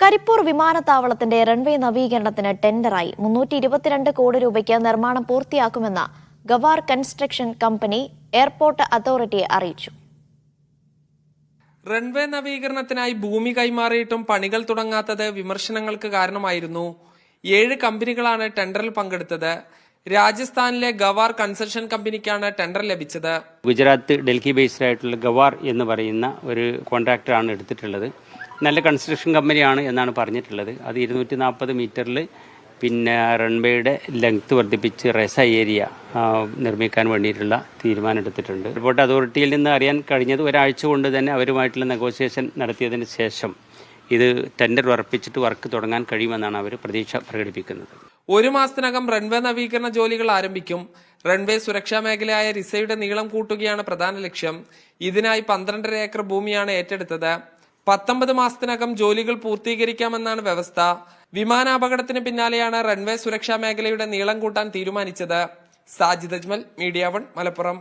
കരിപ്പൂർ വിമാനത്താവളത്തിന്റെ റൺവേ നവീകരണത്തിന് ടെൻഡറായി 322 കോടി രൂപയ്ക്ക് നിർമ്മാണം പൂർത്തിയാക്കുമെന്ന് ഗവാർ കൺസ്ട്രക്ഷൻ കമ്പനി എയർപോർട്ട് അതോറിറ്റിയെ അറിയിച്ചു. റൺവേ നവീകരണത്തിനായി ഭൂമി കൈമാറിയിട്ടും പണികൾ തുടങ്ങാത്തത് വിമർശനങ്ങൾക്ക് കാരണമായിരുന്നു. 7 കമ്പനികളാണ് ടെൻഡറിൽ പങ്കെടുത്തത്. രാജസ്ഥാനിലെ ഗവാർ കൺസ്ട്രക്ഷൻ കമ്പനിക്കാണ് ടെൻഡർ ലഭിച്ചത്. ഗുജറാത്ത് ഡൽഹി ബേസ്ഡ് ആയിട്ടുള്ള ഗവാർ എന്ന് പറയുന്ന ഒരു കോൺട്രാക്ടറാണ് എടുത്തിട്ടുള്ളത്. നല്ല കൺസ്ട്രക്ഷൻ കമ്പനിയാണ് എന്നാണ് പറഞ്ഞിട്ടുള്ളത്. അത് 240 മീറ്ററിൽ പിന്നെ റൺവേയുടെ ലെങ്ത് വർദ്ധിപ്പിച്ച് റെസ ഏരിയ നിർമ്മിക്കാൻ വേണ്ടിയിട്ടുള്ള തീരുമാനം എടുത്തിട്ടുണ്ട്. എയർപോർട്ട് അതോറിറ്റിയിൽ നിന്ന് അറിയാൻ കഴിഞ്ഞത് ഒരാഴ്ച കൊണ്ട് തന്നെ അവരുമായിട്ടുള്ള നെഗോഷിയേഷൻ നടത്തിയതിന് ശേഷം ഇത് ടെൻഡർ ഉറപ്പിച്ചിട്ട് വർക്ക് തുടങ്ങാൻ കഴിയുമെന്നാണ് അവർ പ്രതീക്ഷ പ്രകടിപ്പിക്കുന്നത്. 1 മാസത്തിനകം റൺവേ നവീകരണ ജോലികൾ ആരംഭിക്കും. റൺവേ സുരക്ഷാ മേഖലയായ റിസയുടെ നീളം കൂട്ടുകയാണ് പ്രധാന ലക്ഷ്യം. ഇതിനായി 12.5 ഏക്കർ ഭൂമിയാണ് ഏറ്റെടുത്തത്. 19 മാസത്തിനകം ജോലികൾ പൂർത്തീകരിക്കാമെന്നാണ് വ്യവസ്ഥ. വിമാനാപകടത്തിന് പിന്നാലെയാണ് റൺവേ സുരക്ഷാ മേഖലയുടെ നീളം കൂട്ടാൻ തീരുമാനിച്ചത്. സാജിദ് അജ്മൽ, മീഡിയ 1, മലപ്പുറം.